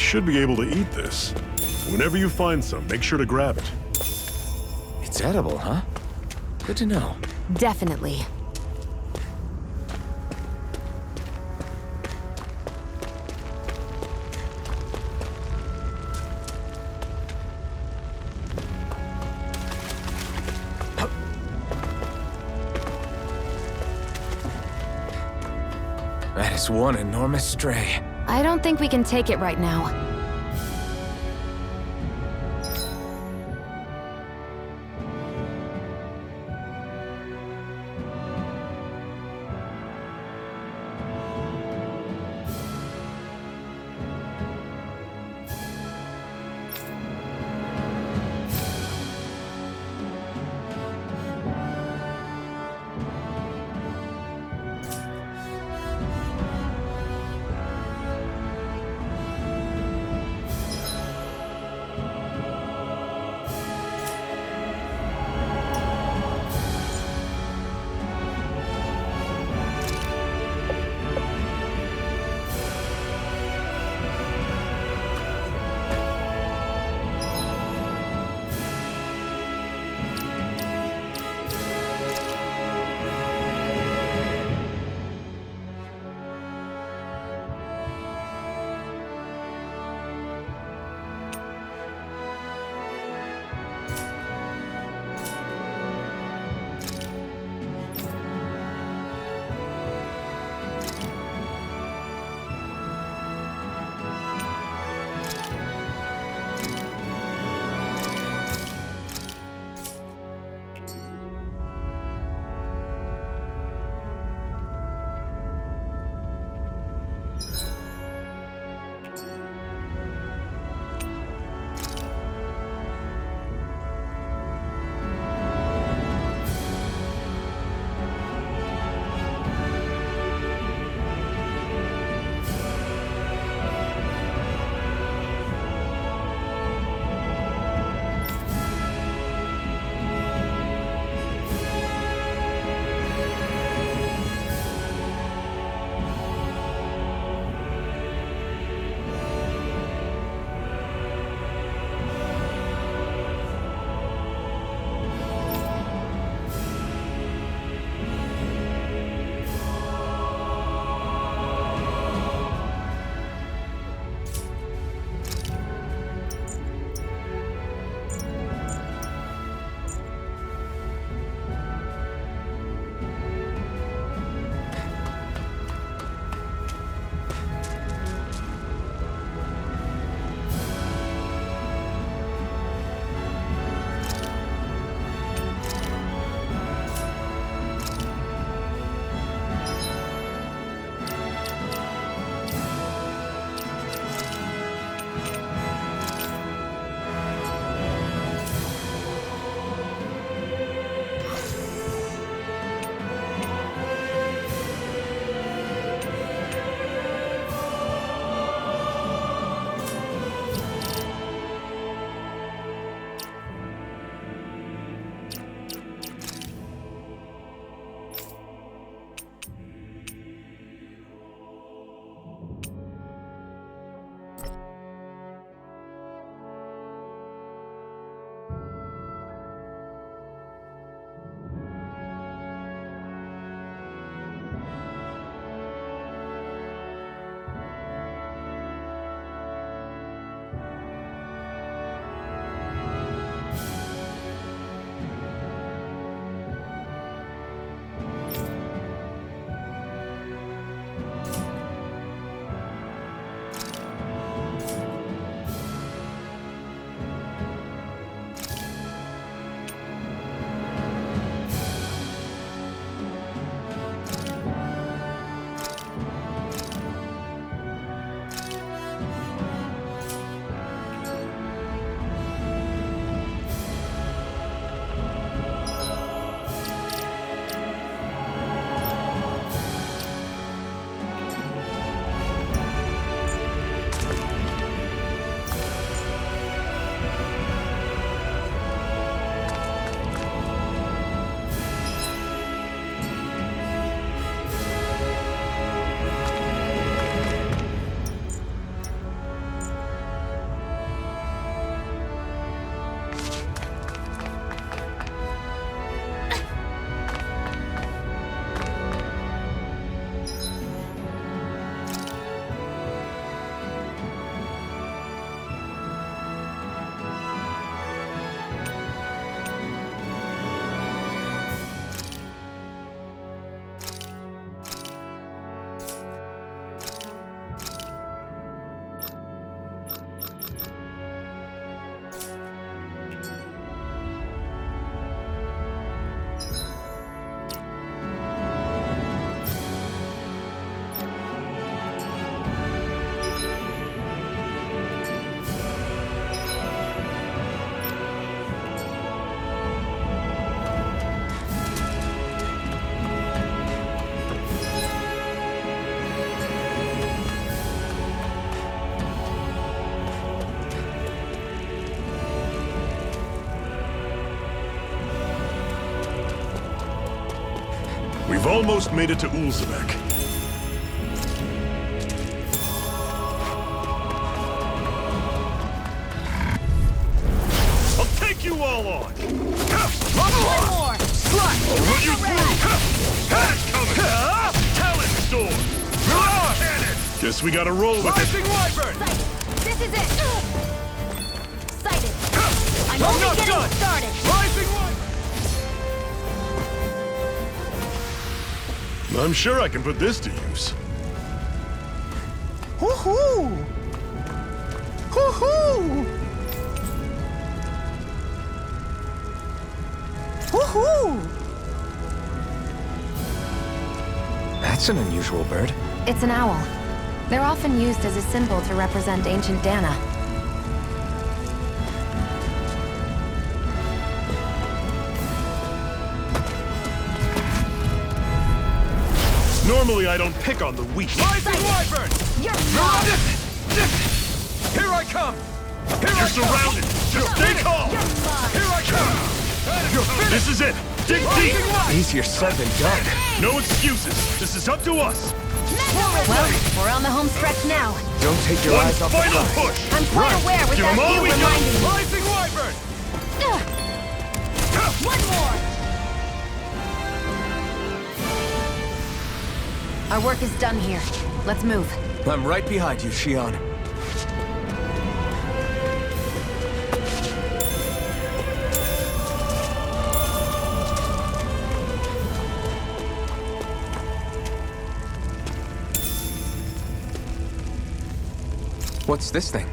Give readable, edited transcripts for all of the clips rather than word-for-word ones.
should be able to eat this. Whenever you find some, make sure to grab it. It's edible, huh? Good to know. Definitely. That is one enormous stray. I don't think we can take it right now. We've almost made it to Ulzebek. I'll take you all on! One more! Slide! Run you through! Head coming! Talent sword! Cannon! Guess we gotta roll with it. Rising Wyvern! Sighted. This is it. Sighted. I'm I'm only not getting done. started. Rising Wyvern! I'm sure I can put this to use. Hoo-hoo! Hoo-hoo! Hoo-hoo! That's an unusual bird. It's an owl. They're often used as a symbol to represent ancient Dana. Normally I don't pick on the weak. Rising Wyvern! You're mine! Here I come! Here You're I come! surrounded! Just stay calm! You're mine! Here I come! You're finished! This is it! Dig deep! Rising Wyvern! Easier said than done. No excuses! This is up to us! Well, we're on the home stretch now. Don't take your One eyes off the final prize. push! I'm quite aware Give 'em without all you we got. reminding me. Rising Wyvern! One more! Our work is done here. Let's move. I'm right behind you, Shion. What's this thing?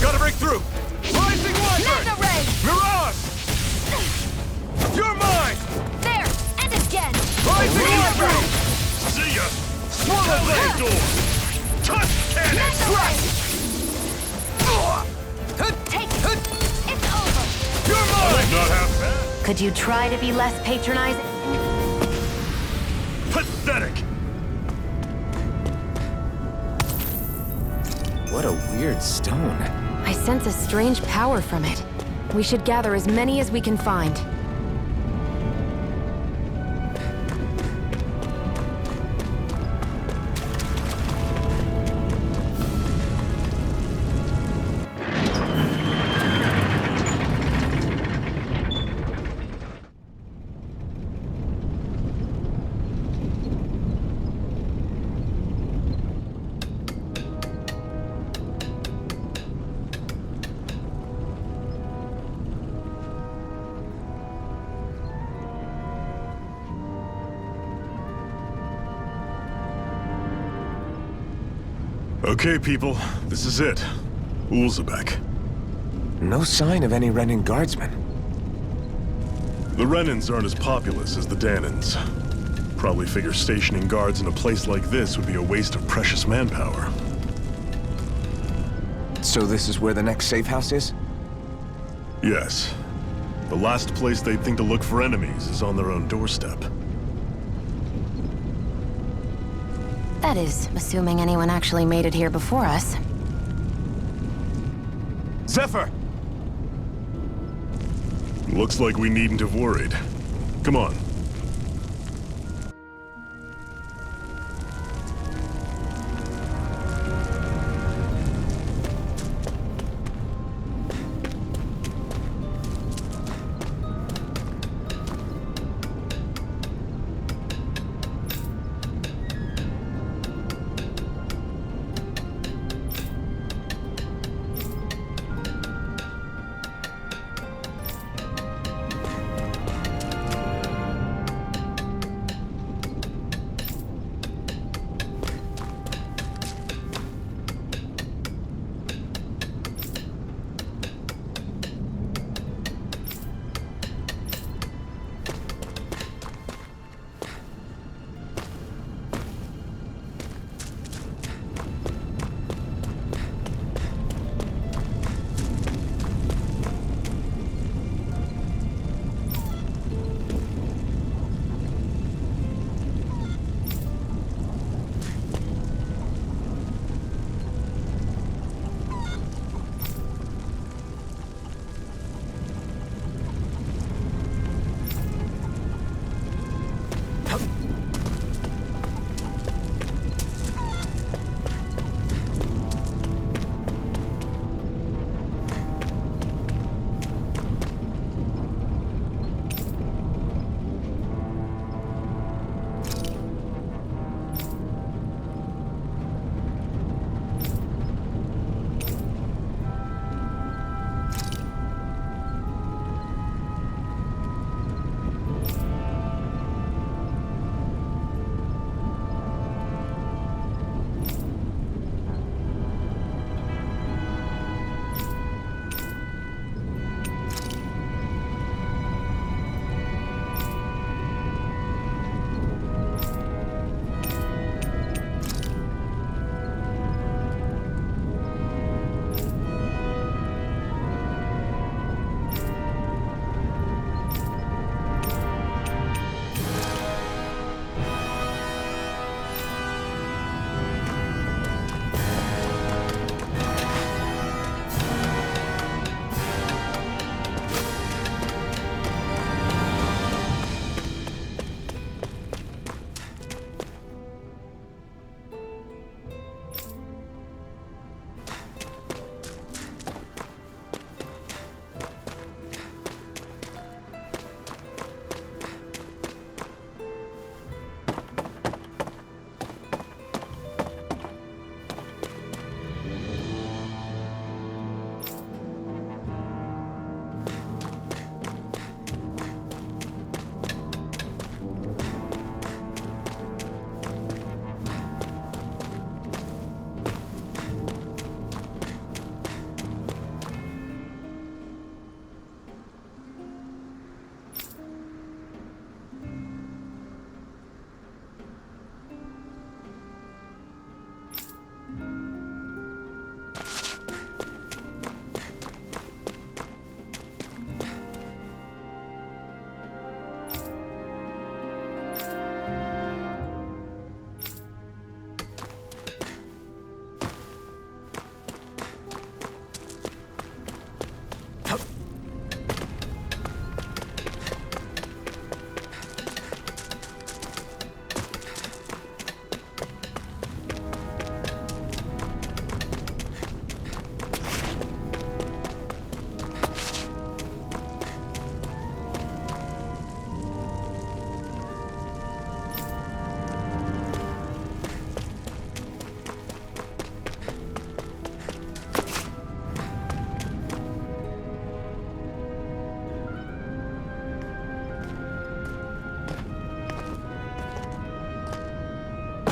Gotta break through! Rising Wyvern! Mega ray! Mirage! You're mine! There! And again! Rising Wyvern! See ya! Swallow Blade that! door! Touch cannon! Mega ray! Take it! It's over! You're mine! Not half bad. Could you try to be less patronizing? Pathetic! What a weird stone. I sense a strange power from it. We should gather as many as we can find. Okay, people, this is it. Ulzebek. No sign of any Renin guardsmen. The Renins aren't as populous as the Danans. Probably figure stationing guards in a place like this would be a waste of precious manpower. So this is where the next safe house is? Yes. The last place they'd think to look for enemies is on their own doorstep. That is, assuming anyone actually made it here before us. Zephyr! Looks like we needn't have worried. Come on.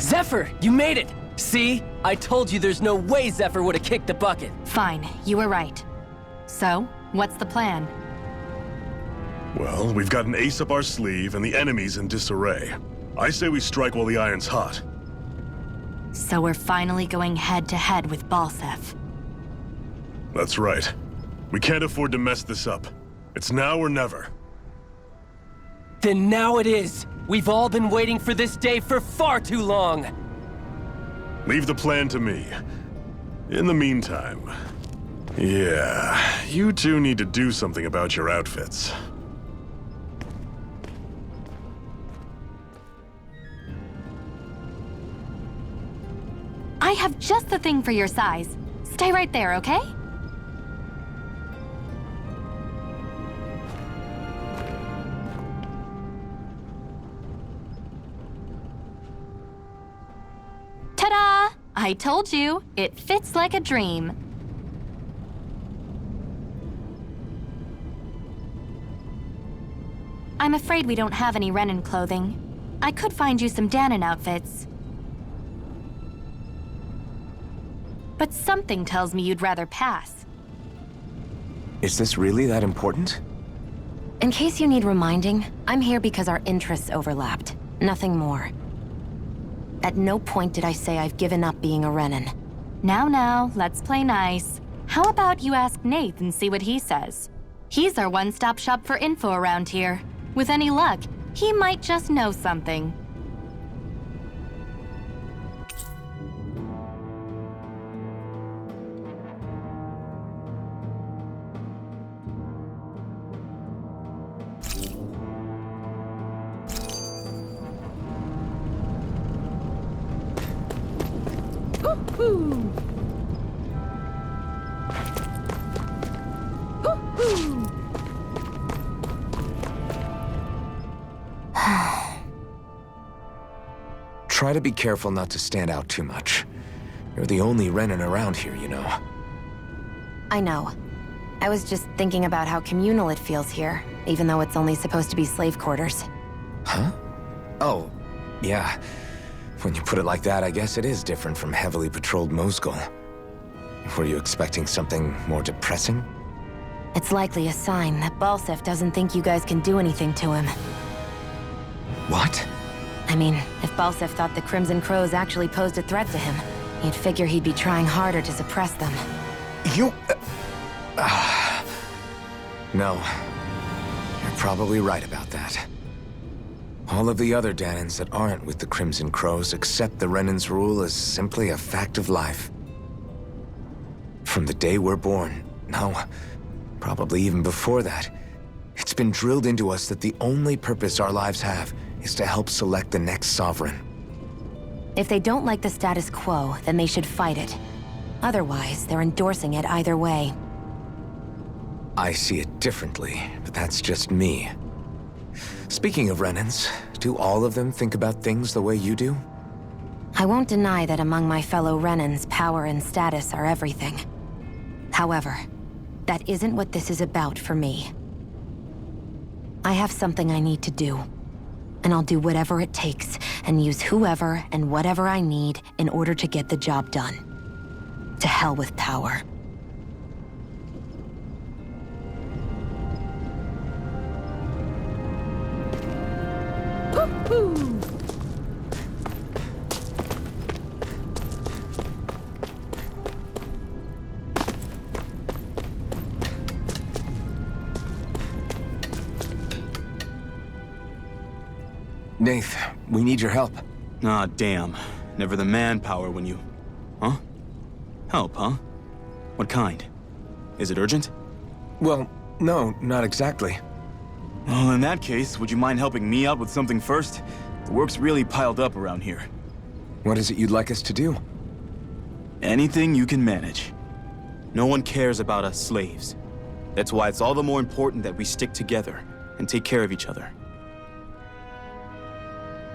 Zephyr, you made it! See? I told you there's no way Zephyr would have kicked the bucket. Fine, you were right. So, what's the plan? Well, we've got an ace up our sleeve and the enemy's in disarray. I say we strike while the iron's hot. So we're finally going head-to-head with Balsef. That's right. We can't afford to mess this up. It's now or never. Then now it is! We've all been waiting for this day for far too long! Leave the plan to me. In the meantime... yeah, you two need to do something about your outfits. I have just the thing for your size. Stay right there, okay? Ta-da! I told you, it fits like a dream. I'm afraid we don't have any Renin clothing. I could find you some Danon outfits. But something tells me you'd rather pass. Is this really that important? In case you need reminding, I'm here because our interests overlapped. Nothing more. At no point did I say I've given up being a Renin. Now, let's play nice. How about you ask Nath and see what he says? He's our one-stop shop for info around here. With any luck, he might just know something. Try to be careful not to stand out too much. You're the only Renin around here, you know. I know. I was just thinking about how communal it feels here, even though it's only supposed to be slave quarters. Huh? Oh, yeah. When you put it like that, I guess it is different from heavily patrolled Mosgul. Were you expecting something more depressing? It's likely a sign that Balsef doesn't think you guys can do anything to him. What? I mean, if Balsef thought the Crimson Crows actually posed a threat to him, you'd figure he'd be trying harder to suppress them. You... No. You're probably right about that. All of the other Danons that aren't with the Crimson Crows accept the Renin's rule as simply a fact of life. From the day we're born, no, probably even before that, it's been drilled into us that the only purpose our lives have is to help select the next sovereign. If they don't like the status quo, then they should fight it. Otherwise, they're endorsing it either way. I see it differently, but that's just me. Speaking of Renins, do all of them think about things the way you do? I won't deny that among my fellow Renins, power and status are everything. However, that isn't what this is about for me. I have something I need to do. And I'll do whatever it takes, and use whoever and whatever I need in order to get the job done. To hell with power. Nath, we need your help. Ah, damn. Never the manpower when you... Huh? Help, huh? What kind? Is it urgent? Well, no, not exactly. Well, in that case, would you mind helping me out with something first? The work's really piled up around here. What is it you'd like us to do? Anything you can manage. No one cares about us slaves. That's why it's all the more important that we stick together and take care of each other.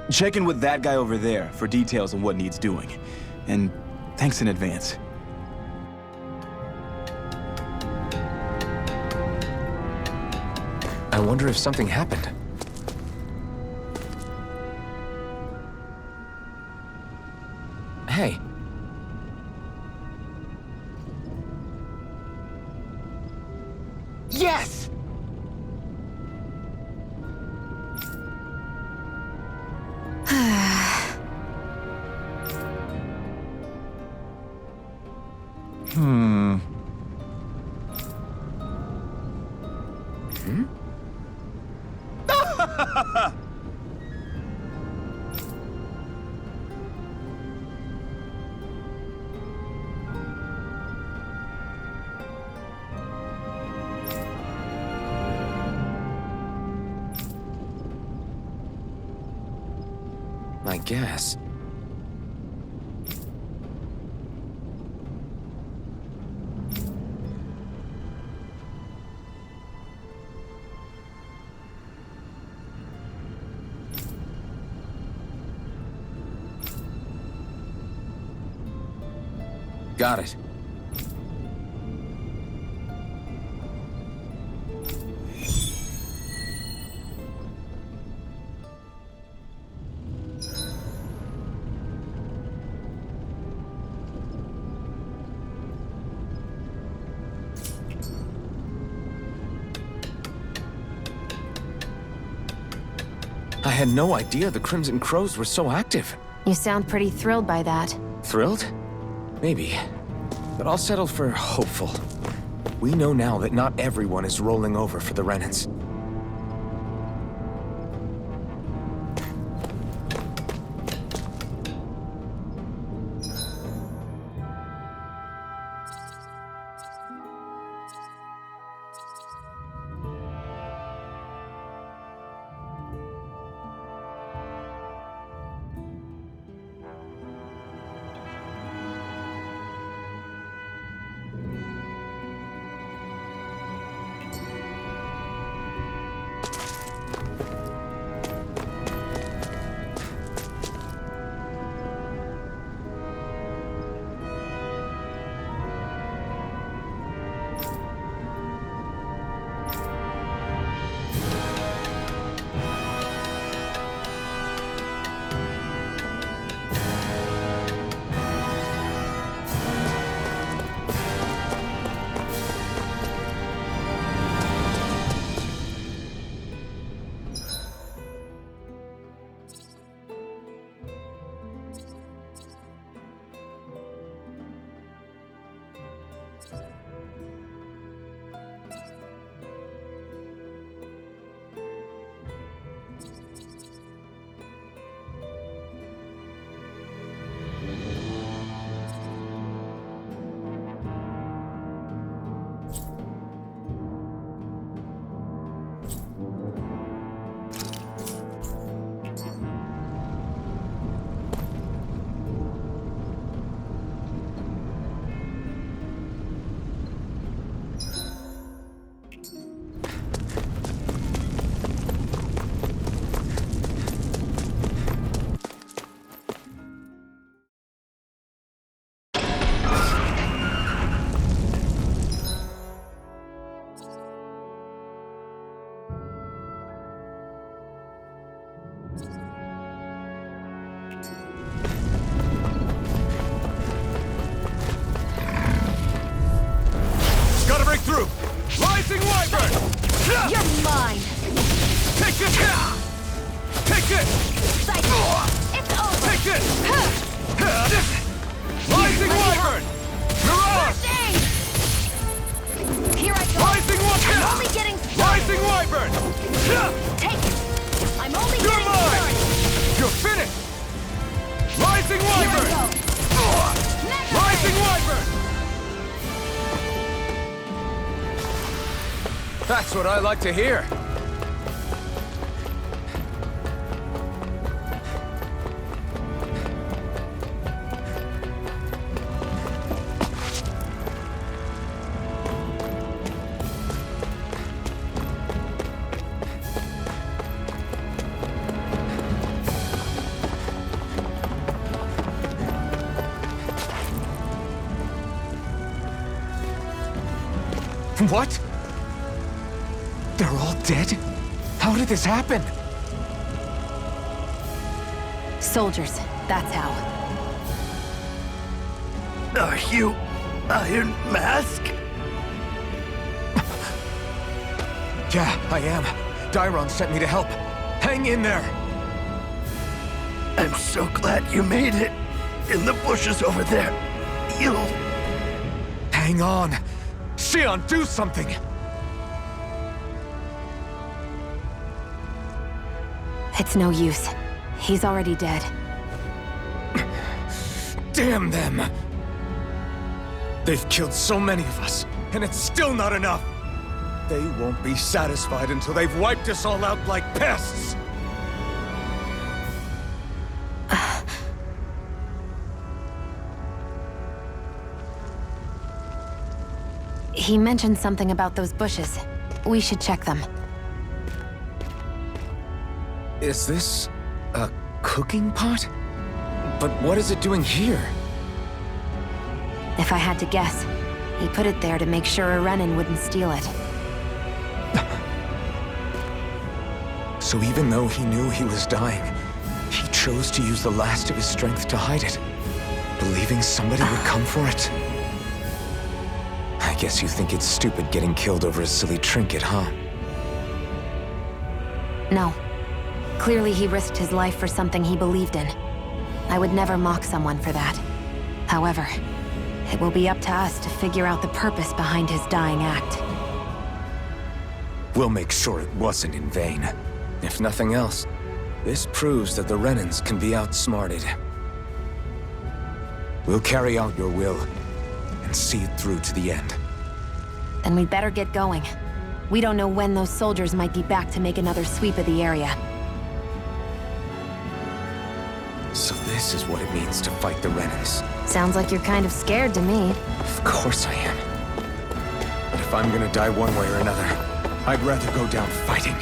Check in with that guy over there for details on what needs doing. And thanks in advance. I wonder if something happened. Hey. Yes! I guess. Got it. I had no idea the Crimson Crows were so active. You sound pretty thrilled by that. Thrilled? Maybe. But I'll settle for hopeful. We know now that not everyone is rolling over for the Renans. Through! Rising Wyvern! You're mine! Take it! Take it! It's over! Take it! Rising Wyvern! Mirage! Here I go! Rising Wyvern! I'm only getting started! Rising Wyvern! Take it! I'm only You're getting mine! started! You're finished! Rising Wyvern! Here I go! Rising Wyvern! That's what I like to hear. What? They're all dead? How did this happen? Soldiers, that's how. Are you Iron Mask? Yeah, I am. Dairon sent me to help. Hang in there! I'm so glad you made it. In the bushes over there. You'll... Hang on! Xion, do something! It's no use. He's already dead. Damn them! They've killed so many of us, and it's still not enough! They won't be satisfied until they've wiped us all out like pests! He mentioned something about those bushes. We should check them. Is this... a cooking pot? But what is it doing here? If I had to guess, he put it there to make sure a Renin wouldn't steal it. So even though he knew he was dying, he chose to use the last of his strength to hide it, believing somebody would come for it. I guess you think it's stupid getting killed over a silly trinket, huh? No. Clearly he risked his life for something he believed in. I would never mock someone for that. However, it will be up to us to figure out the purpose behind his dying act. We'll make sure it wasn't in vain. If nothing else, this proves that the Renins can be outsmarted. We'll carry out your will, and see it through to the end. Then we'd better get going. We don't know when those soldiers might be back to make another sweep of the area. So this is what it means to fight the Renins. Sounds like you're kind of scared to me. Of course I am. But if I'm gonna die one way or another, I'd rather go down fighting.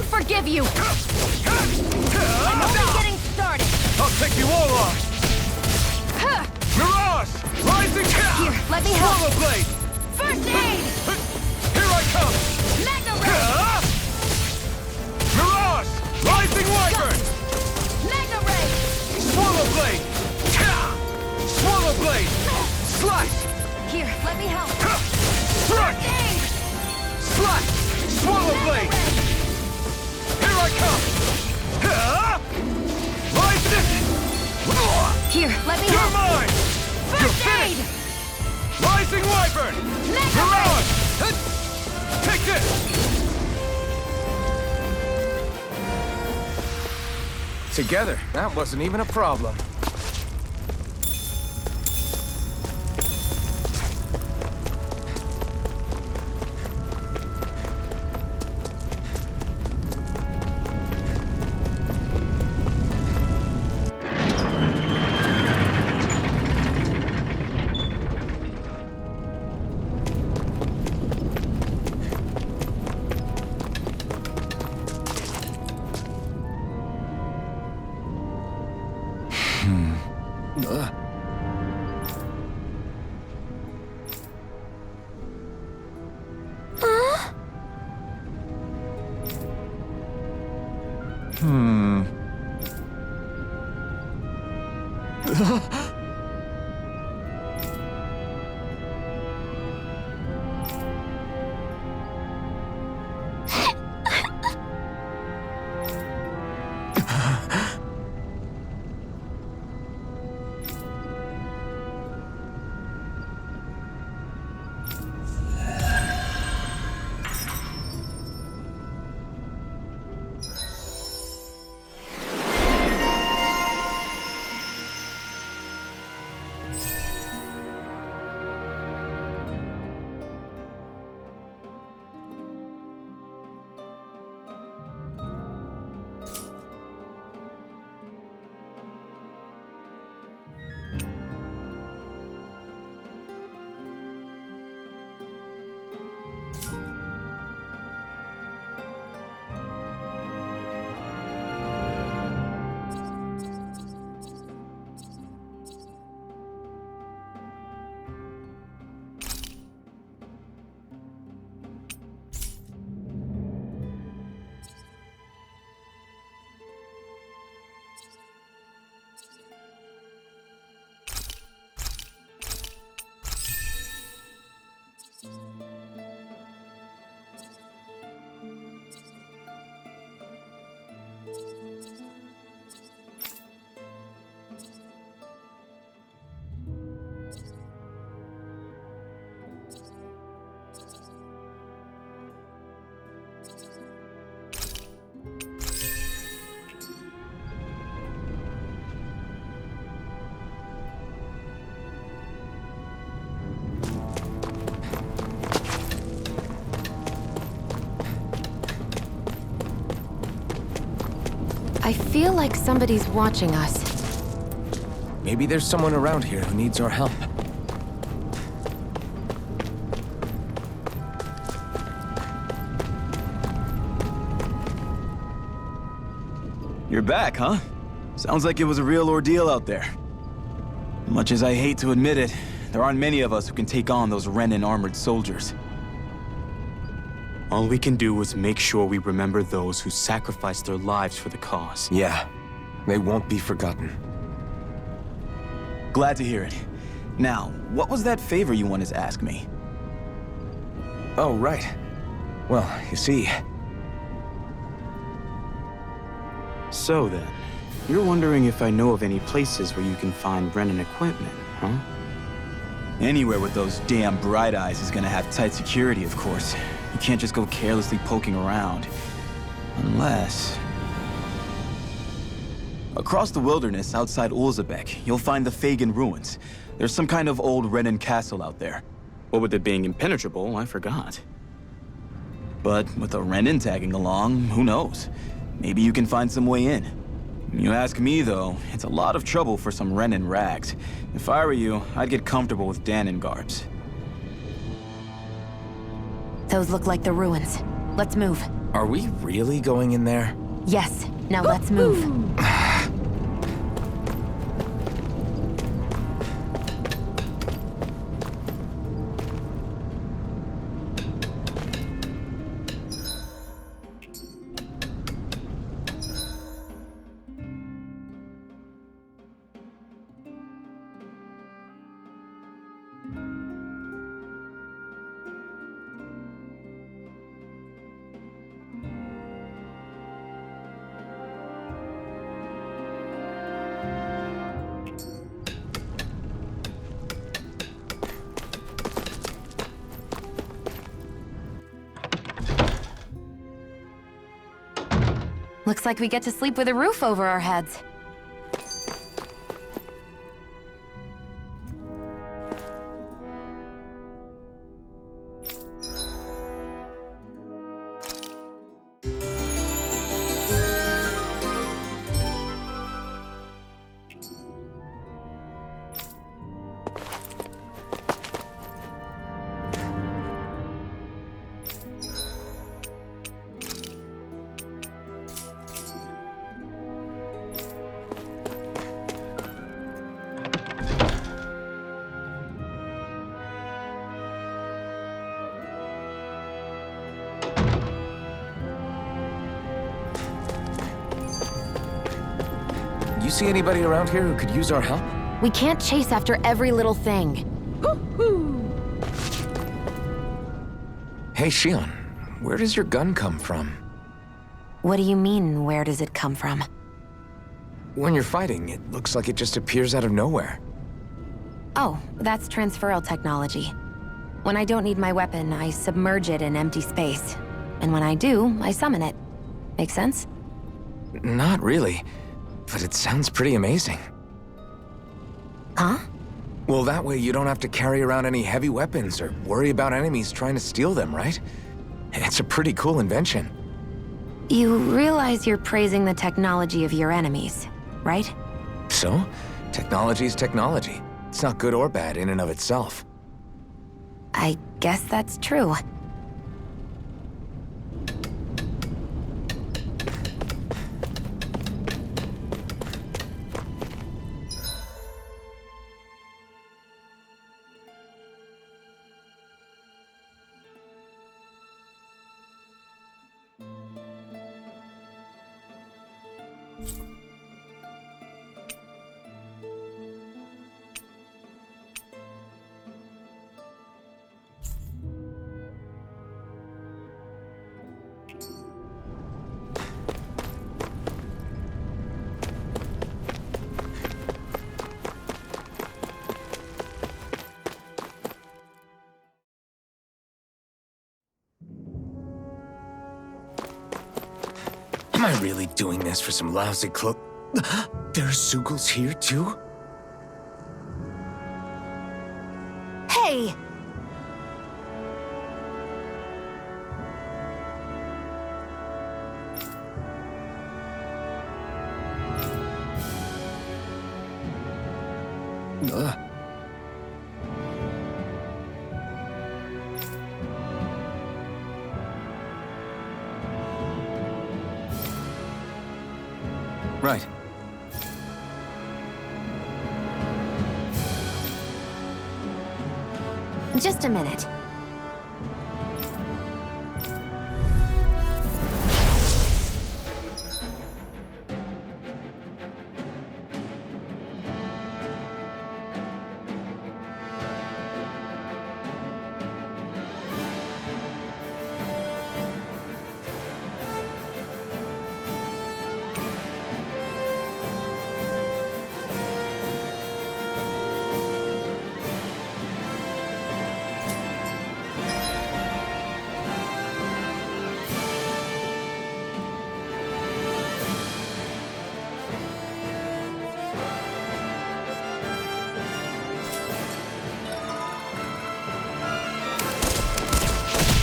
Forgive you! I'm only getting started! I'll take you all on! Mirage! Rising! Here, let me help! Swallow blade! First aid! Here I come! Magna Ray! Mirage! Rising Wyvern! Magna Ray! Swallow blade! Swallow blade! Slice! Here, let me help! Strike! First aid! Slice! Swallow blade! Here I come! Rise this! Here, let me You're help! mine! You're First aid! finished! Rising Wyvern! Magna Ray! Mirage! Take this! Together, that wasn't even a problem. I feel like somebody's watching us. Maybe there's someone around here who needs our help. You're back, huh? Sounds like it was a real ordeal out there. Much as I hate to admit it, there aren't many of us who can take on those Renin armored soldiers. All we can do is make sure we remember those who sacrificed their lives for the cause. Yeah, they won't be forgotten. Glad to hear it. Now, what was that favor you wanted to ask me? Oh, right. Well, you see... So then, you're wondering if I know of any places where you can find Renin equipment, huh? Anywhere with those damn bright eyes is gonna have tight security, of course. You can't just go carelessly poking around. Unless... Across the wilderness outside Ulzebek, you'll find the Fagan ruins. There's some kind of old Renin castle out there. What with it being impenetrable, I forgot. But with a Renin tagging along, who knows? Maybe you can find some way in. You ask me, though, it's a lot of trouble for some Renin rags. If I were you, I'd get comfortable with Danon garbs. Those look like the ruins. Let's move. Are we really going in there? Yes, now let's move. Looks like we get to sleep with a roof over our heads. You see anybody around here who could use our help? We can't chase after every little thing. Hey, Shion, where does your gun come from? What do you mean, where does it come from? When you're fighting, it looks like it just appears out of nowhere. Oh, that's transferal technology. When I don't need my weapon, I submerge it in empty space. And when I do, I summon it. Make sense? Not really, but it sounds pretty amazing. Huh? Well, that way you don't have to carry around any heavy weapons or worry about enemies trying to steal them, right? It's a pretty cool invention. You realize you're praising the technology of your enemies, right? So, technology is technology. It's not good or bad in and of itself. I guess that's true. I really doing this for some lousy clo- There are Sugals here, too? Hey! Right. Just a minute.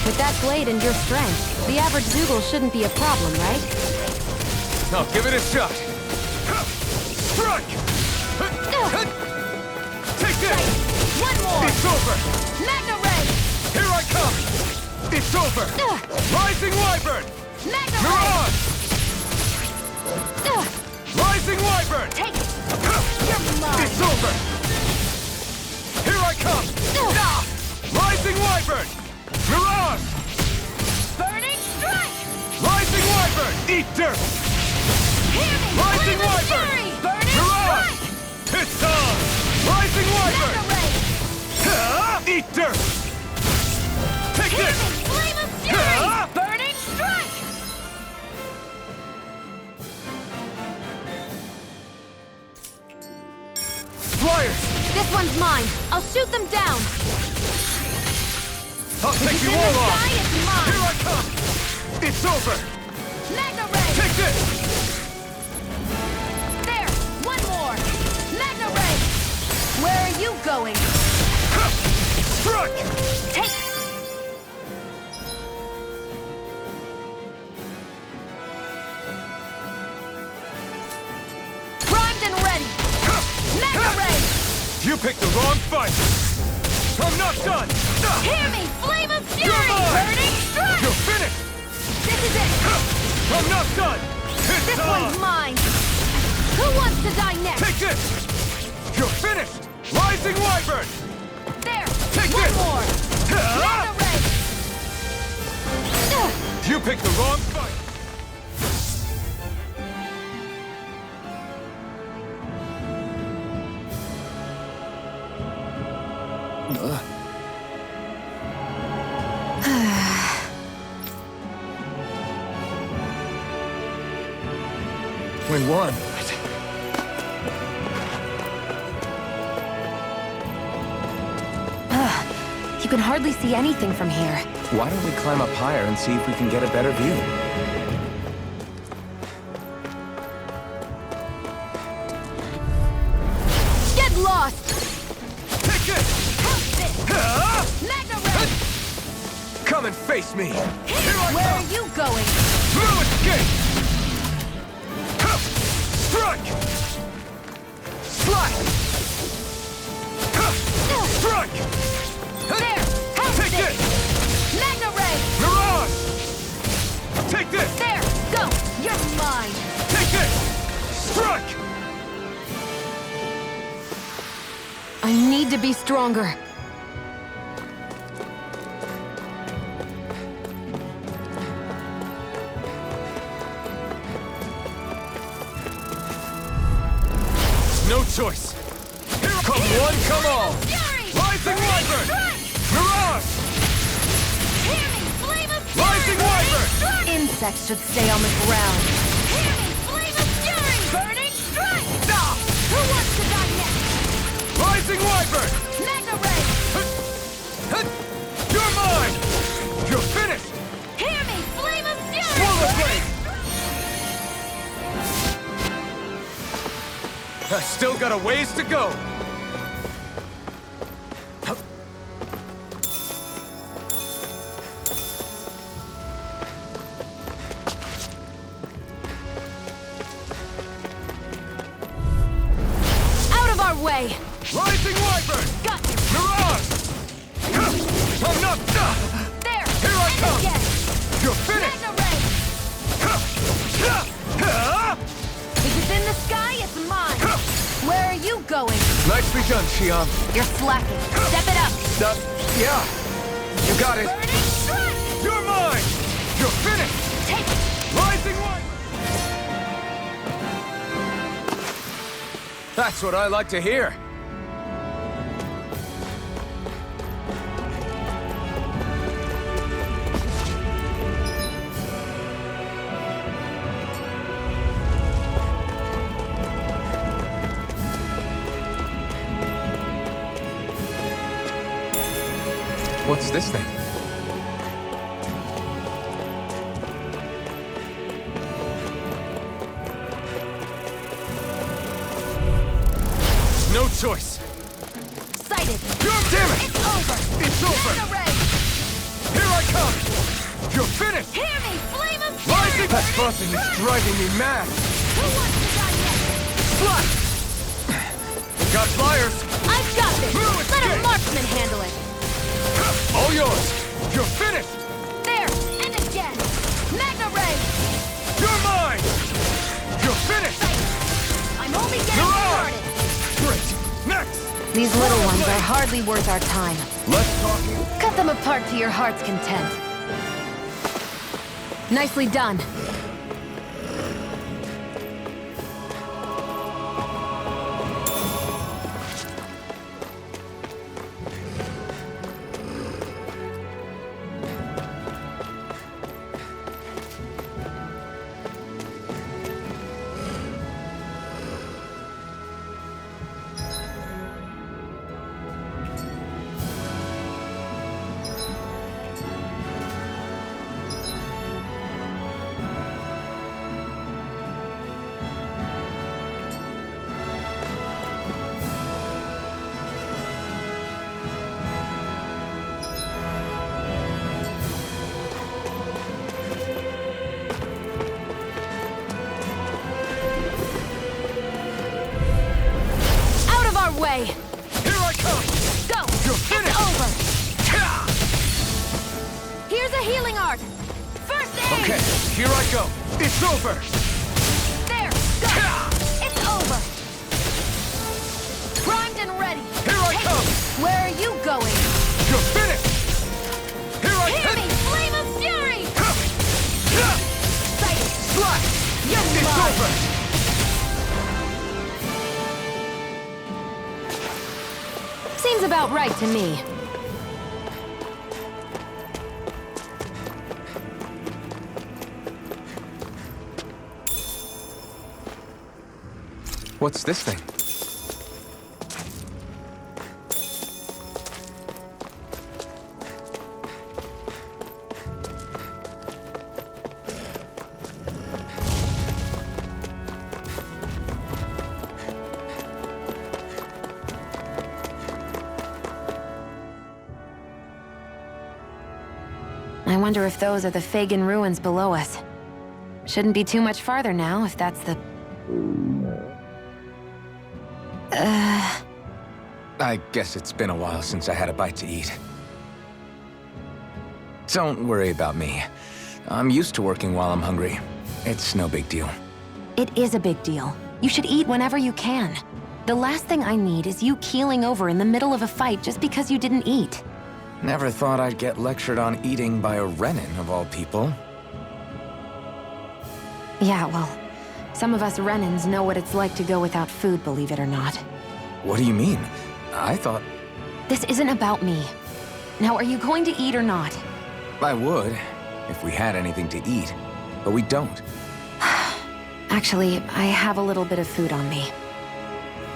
With that blade and your strength, the average Zoogle shouldn't be a problem, right? Now give it a shot. Strike! Take this! One more! It's over! Magna Ray! Here I come! It's over! Rising Wyvern! Magna Ray! Mirage! Rising Wyvern! Take it! You're mine! It's over! Here I come! Rising Wyvern! Mirage! Burning Strike! Rising Wyvern! Eat dirt! Hear me! Rising Flame of Wyvern! Fury! Burning Mirage! Strike! It's on! Rising Wyvern! Magna Ray! Eat dirt! Take Hear this! me! Flame of Fury! Burning Strike! Flyers! This one's mine. I'll shoot them down. I'll take It's you in all the on! sky, it's mine. Here I come! It's over! Magna Ray! Take this! There! One more! Magna Ray! Where are you going? Strike! Take... Primed and ready! Magna Ray! You picked the wrong fight! I'm not done! Hear me! Flame of Fury! mine! Burning Strike! You're finished! This is it! I'm not done! It's This on! one's mine! Who wants to die next? Take this! You're finished! Rising Wyvern! There! Take One this! more! Magna Ray! You picked the wrong fight! We won. You can hardly see anything from here. Why don't we climb up higher and see if we can get a better view? Get lost! Take this! Magna Ray! Come and face me! Here I Where come! are you going? Through escape! Strike! Slide! Strike! There! Have Take this! this! Magna Ray! Mirage! Take this! There! Go! You're mine! Take this! Strike! I need to be stronger. No choice! Here come one, come all! Fury! Rising Wyvern! Strike! Mirage! Hear me! Flame of Fury! Rising Wyvern! Strike! Insects should stay on the ground. Hear me! Flame of Fury! Burning Strike! Who wants to die next? Rising Wyvern! Magna Ray! You're mine! You're finished! Hear me! Flame of Fury! Swallow Burning Blade! I still got a ways to go. Out of our way! Rising Wyvern! Got you! Mirage! I'm not... There! Here I And come! again! You're finished! Magna Ray! If it's in the sky, it's mine! Where are you going? Nicely done, Xion. You're slacking. Step it up! Yeah. You got it. Burning strike! You're mine! You're finished! Take it! Rising Wyvern! That's what I like to hear. What's this thing? No choice. Sighted! Damn it! It's over! It's over! Magna Ray! Here I come! You're finished! Hear me! Flame of Rising! fury! That buzzing is driving me mad! Who wants to die next? Slash! Got flyers! I've got this! Through Let a escape! marksman handle it! All yours! You're finished! There! And again! Magna Ray! You're mine! You're finished! I'm only getting Mirage! started! Great! Next! These little ones are hardly worth our time. Less talking. Cut them apart to your heart's content. Nicely done. Way. Here I come! Go! You're finished! It's over! Here's a healing art! First aid! Okay, here I go! It's over! There! Go! It's over! Primed and ready! Here I come! Where are you going? You're finished! Here I Hear come! me! Flame of fury! Sighted! Slash! You're It's mine! over! Seems about right to me. What's this thing? I wonder if those are the Fagin ruins below us. Shouldn't be too much farther now, if that's the... I guess it's been a while since I had a bite to eat. Don't worry about me. I'm used to working while I'm hungry. It's no big deal. It is a big deal. You should eat whenever you can. The last thing I need is you keeling over in the middle of a fight just because you didn't eat. Never thought I'd get lectured on eating by a Renin, of all people. Yeah, well, some of us Renins know what it's like to go without food, believe it or not. What do you mean? I thought... This isn't about me. Now, are you going to eat or not? I would, if we had anything to eat. But we don't. Actually, I have a little bit of food on me.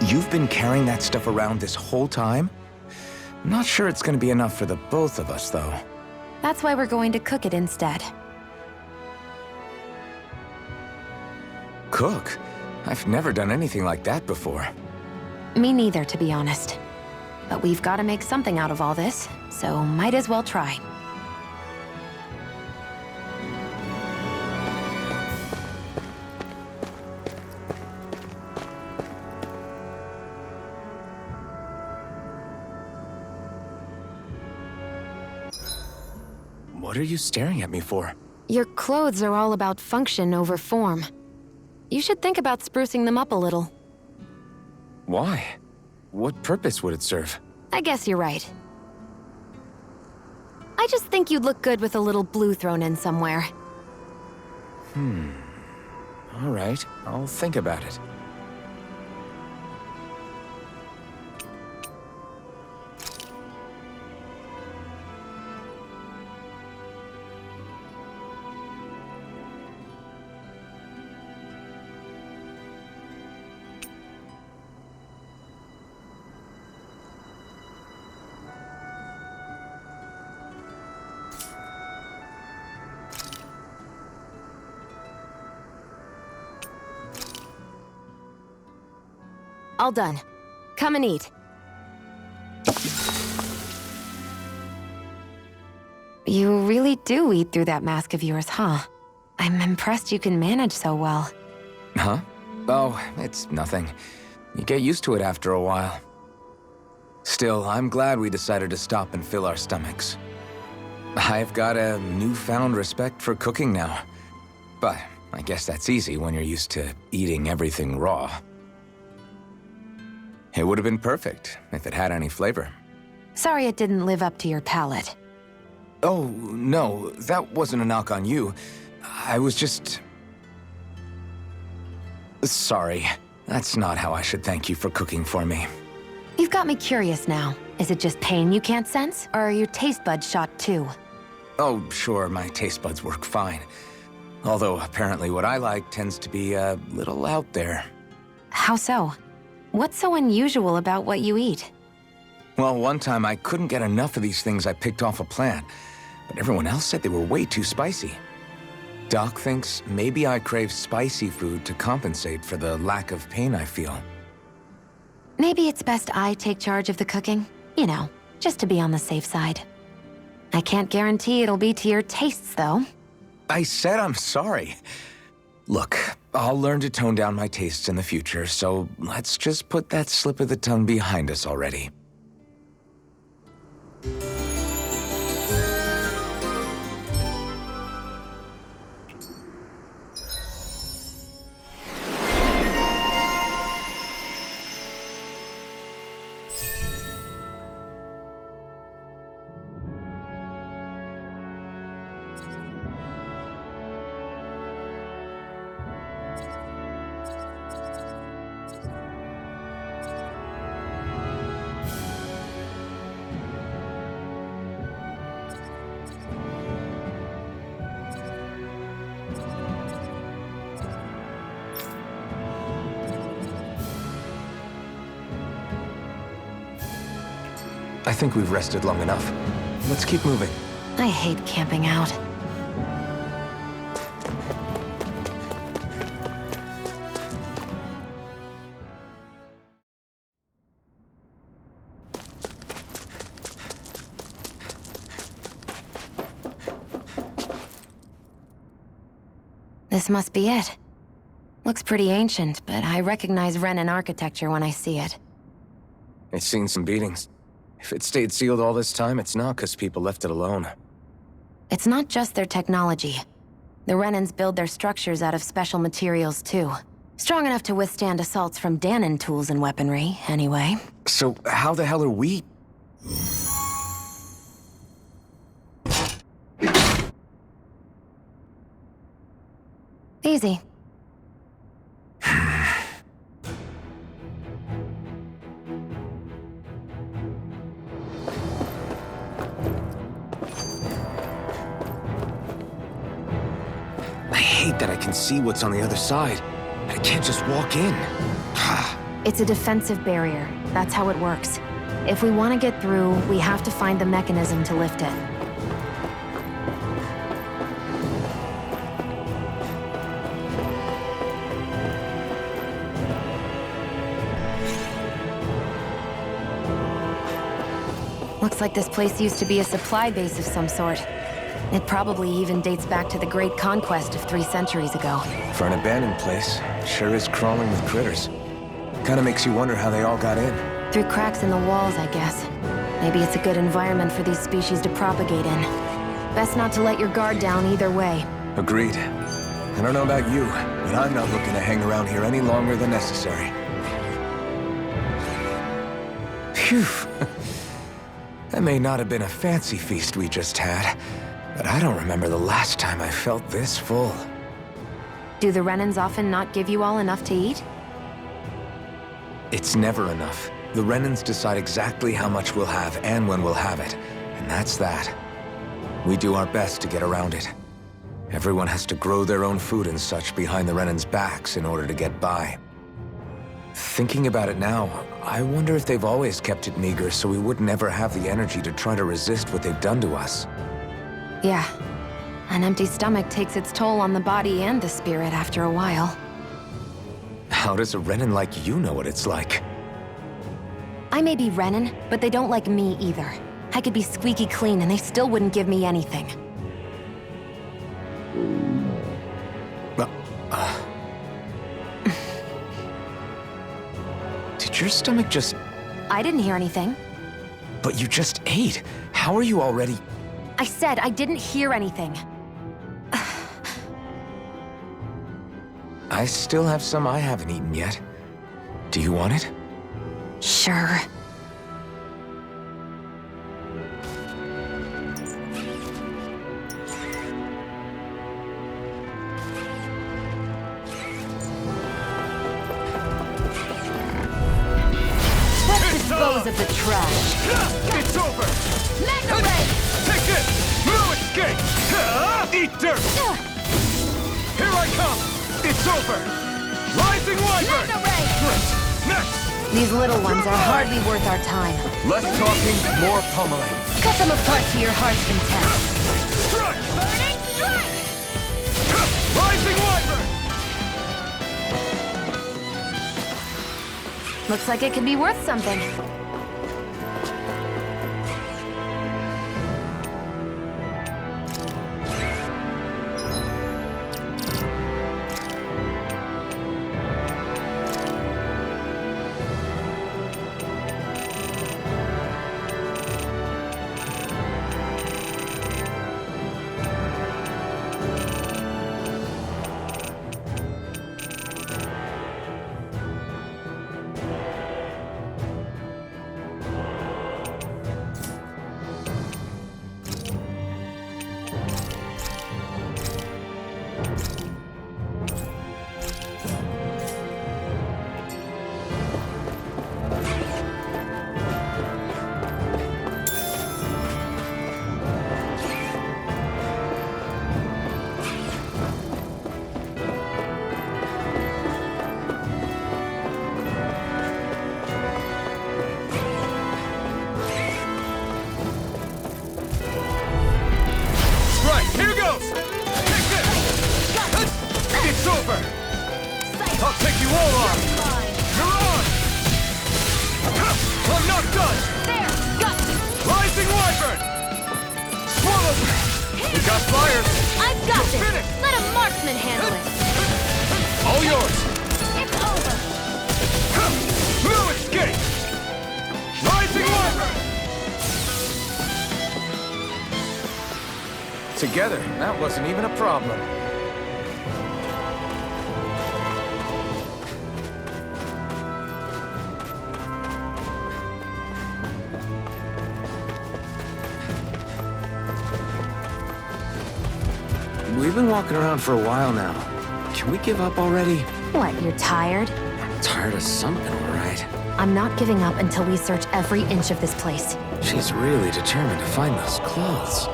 You've been carrying that stuff around this whole time? Not sure it's gonna be enough for the both of us, though. That's why we're going to cook it instead. Cook? I've never done anything like that before. Me neither, to be honest. But we've got to make something out of all this, so might as well try. What are you staring at me for? Your clothes are all about function over form. You should think about sprucing them up a little. Why? What purpose would it serve? I guess you're right. I just think you'd look good with a little blue thrown in somewhere. All right, I'll think about it. All done. Come and eat. You really do eat through that mask of yours, huh? I'm impressed you can manage so well. Huh? Oh, it's nothing. You get used to it after a while. Still, I'm glad we decided to stop and fill our stomachs. I've got a newfound respect for cooking now. But I guess that's easy when you're used to eating everything raw. It would have been perfect if it had any flavor. Sorry it didn't live up to your palate. Oh, no, that wasn't a knock on you. I was just... Sorry. That's not how I should thank you for cooking for me. You've got me curious now. Is it just pain you can't sense, or are your taste buds shot too? Oh, sure, my taste buds work fine. Although apparently what I like tends to be a little out there. How so? What's so unusual about what you eat? Well, one time I couldn't get enough of these things I picked off a plant, but everyone else said they were way too spicy. Doc thinks maybe I crave spicy food to compensate for the lack of pain I feel. Maybe it's best I take charge of the cooking. You know, just to be on the safe side. I can't guarantee it'll be to your tastes, though. I said I'm sorry. Look, I'll learn to tone down my tastes in the future, so let's just put that slip of the tongue behind us already. I think we've rested long enough. Let's keep moving. I hate camping out. This must be it. Looks pretty ancient, but I recognize Renan architecture when I see it. It's seen some beatings. If it stayed sealed all this time, it's not because people left it alone. It's not just their technology. The Renans build their structures out of special materials, too. Strong enough to withstand assaults from Danon tools and weaponry, anyway. So how the hell are we... Easy. I hate that I can see what's on the other side. I can't just walk in. It's a defensive barrier. That's how it works. If we want to get through, we have to find the mechanism to lift it. Looks like this place used to be a supply base of some sort. It probably even dates back to the Great Conquest of 3 centuries ago. For an abandoned place, it sure is crawling with critters. Kinda makes you wonder how they all got in. Through cracks in the walls, I guess. Maybe it's a good environment for these species to propagate in. Best not to let your guard down either way. Agreed. I don't know about you, but I'm not looking to hang around here any longer than necessary. Phew. That may not have been a fancy feast we just had, but I don't remember the last time I felt this full. Do the Renans often not give you all enough to eat? It's never enough. The Renans decide exactly how much we'll have and when we'll have it, and that's that. We do our best to get around it. Everyone has to grow their own food and such behind the Renans' backs in order to get by. Thinking about it now, I wonder if they've always kept it meager so we would never have the energy to try to resist what they've done to us. Yeah. An empty stomach takes its toll on the body and the spirit after a while. How does a Renan like you know what it's like? I may be Renan, but they don't like me either. I could be squeaky clean and they still wouldn't give me anything. Did your stomach just... I didn't hear anything. But you just ate. How are you already... I said I didn't hear anything. I still have some I haven't eaten yet. Do you want it? Sure. Let's dispose of the trash. It's over! Magna Ray! Take it! No escape! Eat dirt! Here I come! It's over! Rising Wyvern! Magna Ray! Great! Next! These little ones are hardly worth our time. Less talking, more pummeling. Cut them apart to your heart's content. Strike! Burning strike! Rising Wyvern! Looks like it could be worth something. Here goes! Take this! It's over! I'll take you all on! You're on! I'm not done! There! Got you! Rising Wyvern! Swallow! We got fires! I've got You're this! finished! Let a marksman handle it! All yours! It's over! No escape! Rising Wyvern! Together, that wasn't even a problem. We've been walking around for a while now. Can we give up already? What, you're tired? I'm tired of something, all right. I'm not giving up until we search every inch of this place. She's really determined to find those clothes.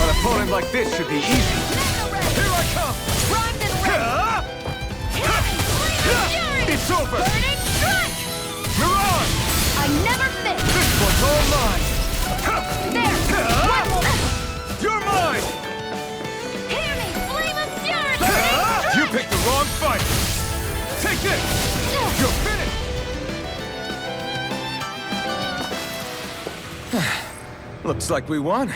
An opponent like this should be easy. Here I come! Primed and ready! It's over! Burning strike! Mirage! I never miss! This one's all mine! There! One more! You're mine! Hear me! Flame of fury! You picked the wrong fight! Take this! You're finished! Looks like we won.